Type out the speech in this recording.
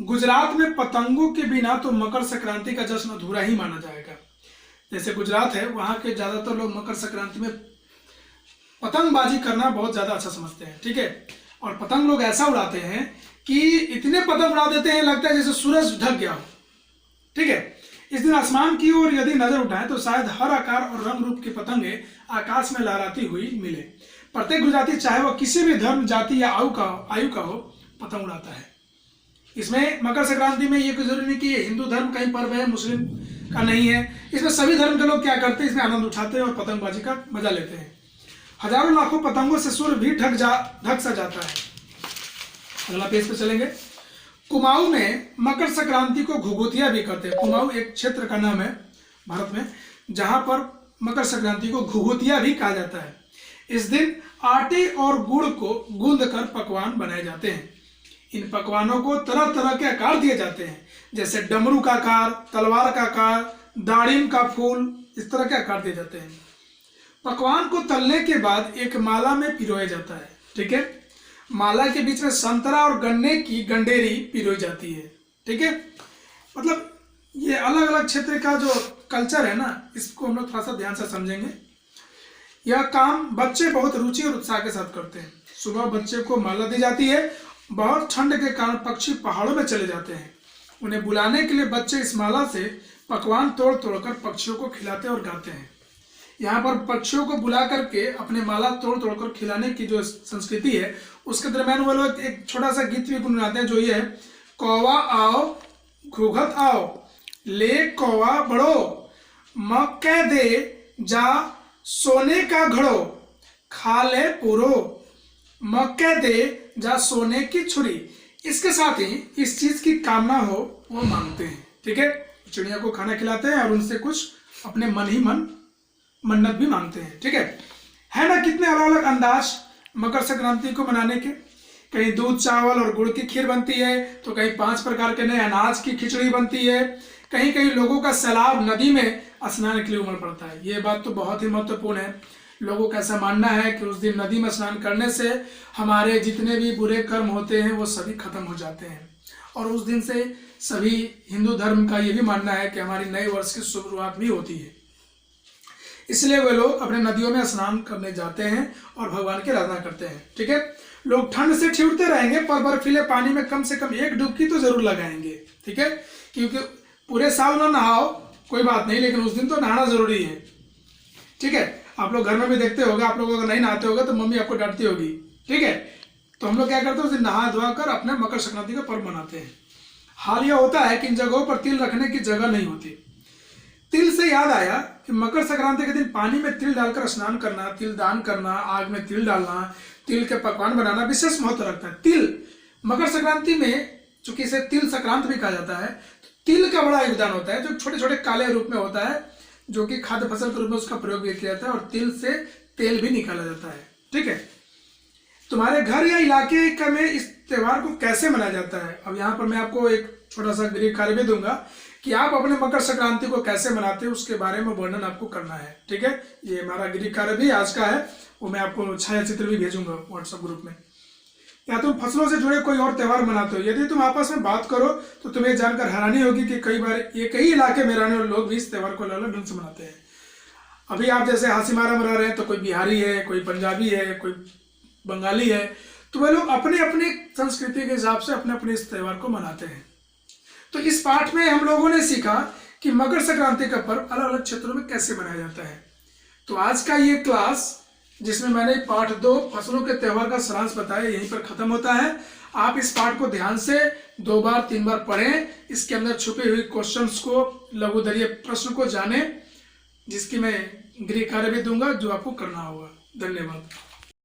गुजरात में पतंगों के बिना तो मकर संक्रांति का जश्न अधूरा ही माना जाएगा। जैसे गुजरात है, वहाँ के ज़्यादातर लोग मकर संक्रांति में पतंगबाजी करना बहुत ज़्यादा अच्छा समझते हैं, ठीक है। और पतंग लोग ऐसा उड़ाते हैं कि इतने पतंग उड़ा देते हैं, लगता है जैसे सूरज ढक गया हो, ठीक है। इस दिन आसमान की ओर यदि नजर उठाएं तो शायद हर आकार और रंग रूप की पतंगे आकाश में लहराती हुई मिले। प्रत्येक गुजराती, चाहे वह किसी भी धर्म, जाति या आयु का हो, पतंग उड़ाता है। इसमें मकर संक्रांति में ये कोई जरूरी नहीं कि ये हिंदू धर्म का ही पर्व है, मुस्लिम का नहीं है। इसमें सभी धर्म के लोग क्या करते हैं, इसमें आनंद उठाते हैं और पतंगबाजी का मजा लेते हैं। हजारों लाखों पतंगों से सूर्य भी ढक सा जाता है। अगला पेज पे चलेंगे। कुमाऊं में मकर संक्रांति को घुघुतिया भी करते हैं। कुमाऊं एक क्षेत्र का नाम है भारत में, जहां पर मकर संक्रांति को घुघुतिया भी कहा जाता है। इस दिन आटे और गुड़ को गूंद कर पकवान बनाए जाते हैं। इन पकवानों को तरह तरह के आकार दिए जाते हैं, जैसे डमरू का आकार, तलवार का आकार, दाड़िम का फूल, इस तरह के आकार दिए जाते हैं। पकवान को तलने के बाद एक माला में पिरोया जाता है, ठीक है। माला के बीच में संतरा और गन्ने की गंडेरी पिरोई जाती है, ठीक है। मतलब ये अलग अलग क्षेत्र का जो कल्चर है ना, इसको हम लोग थोड़ा सा ध्यान से समझेंगे। यह काम बच्चे बहुत रुचि और उत्साह के साथ करते हैं। सुबह बच्चे को माला दी जाती है। बहुत ठंड के कारण पक्षी पहाड़ों में चले जाते हैं। उन्हें बुलाने के लिए बच्चे इस माला से पकवान तोड़ तोड़कर पक्षियों को खिलाते और गाते हैं। यहाँ पर पक्षियों को बुला करके अपने माला तोड़ तोड़कर खिलाने की जो संस्कृति है, उसके दरम्यान वो लोग एक छोटा सा गीत भी गुनगुनाते हैं, जो ये है, कौवा आओ घूघत आओ, ले कौवा बड़ो, मक्के दे जा सोने का घड़ो, खा ले पूरो, मक्के दे जा सोने की छुरी। इसके साथ ही इस चीज की कामना हो वो मांगते हैं, ठीक है। चिड़िया को खाना खिलाते हैं और उनसे कुछ अपने मन ही मन मन्नत भी मांगते हैं, ठीक है ना। कितने अलग अलग अंदाज मकर संक्रांति को मनाने के। कहीं दूध चावल और गुड़ की खीर बनती है, तो कहीं 5 प्रकार के नए अनाज की खिचड़ी बनती है। कहीं कहीं लोगों का सैलाब नदी में स्नान के लिए उमड़ पड़ता है। ये बात तो बहुत ही महत्वपूर्ण है। लोगों का ऐसा मानना है कि उस दिन नदी में स्नान करने से हमारे जितने भी बुरे कर्म होते हैं वो सभी खत्म हो जाते हैं। और उस दिन से सभी हिंदू धर्म का ये भी मानना है कि हमारी नए वर्ष की शुरुआत भी होती है। इसलिए वे लोग अपने नदियों में स्नान करने जाते हैं और भगवान की आराधना करते हैं, ठीक है। लोग ठंड से ठिठुरते रहेंगे, पर बर्फीले पानी में कम से कम एक डुबकी तो जरूर लगाएंगे, ठीक है। क्योंकि पूरे साल ना नहाओ कोई बात नहीं, लेकिन उस दिन तो नहाना जरूरी है, ठीक है। आप लोग घर में भी देखते होंगे, आप लोग अगर नहीं नहाते होगे तो मम्मी आपको डांटती होगी, ठीक है। तो हम लोग क्या करते हैं, उस दिन नहा धोआ कर अपने मकर संक्रांति का पर्व मनाते हैं। हाल यह होता है कि इन जगहों पर तिल रखने की जगह नहीं होती। तिल से याद आया कि मकर संक्रांति के दिन पानी में तिल डालकर स्नान करना, तिल दान करना, आग में तिल डालना, तिल के पकवान बनाना विशेष महत्व रखता है। तिल मकर संक्रांति में, चूंकि इसे तिल संक्रांत भी कहा जाता है, तो तिल का बड़ा योगदान होता है, जो छोटे छोटे काले रूप में होता है, जो कि खाद्य फसल के रूप में उसका प्रयोग भी किया जाता है, और तिल से तेल भी निकाला जाता है, ठीक है। तुम्हारे घर या इलाके का में इस त्योहार को कैसे मनाया जाता है, अब यहाँ पर मैं आपको एक छोटा सा गृह कार्य भी दूंगा कि आप अपने मकर संक्रांति को कैसे मनाते हैं, उसके बारे में वर्णन आपको करना है, ठीक है। ये हमारा गृह कार्य भी आज का है, वो मैं आपको छाया चित्र भी भेजूंगा व्हाट्सएप ग्रुप में। या तुम फसलों से जुड़े कोई और त्योहार मनाते हो, यदि तुम आपस में बात करो तो तुम्हें जानकर हैरानी होगी कि कई बार ये कई इलाके में रहने वाले लोग भी इस त्योहार को अलग अलग ढंग से मनाते हैं। अभी आप जैसे हासीमारा में रह रहे हैं, तो कोई बिहारी है, कोई पंजाबी है, कोई बंगाली है, तो वे लोग अपने अपने संस्कृति के हिसाब से अपने अपने इस त्योहार को मनाते हैं। तो इस पाठ में हम लोगों ने सीखा कि मकर संक्रांति का पर्व अलग अलग क्षेत्रों में कैसे मनाया जाता है। तो आज का ये क्लास, जिसमें मैंने पाठ 2 फसलों के त्योहार का सारांश बताया, यहीं पर खत्म होता है। आप इस पाठ को ध्यान से 2 बार 3 बार पढ़ें, इसके अंदर छुपे हुए क्वेश्चंस को, लघुदरीय प्रश्न को जानें, जिसकी मैं गृह कार्य भी दूंगा जो आपको करना होगा। धन्यवाद।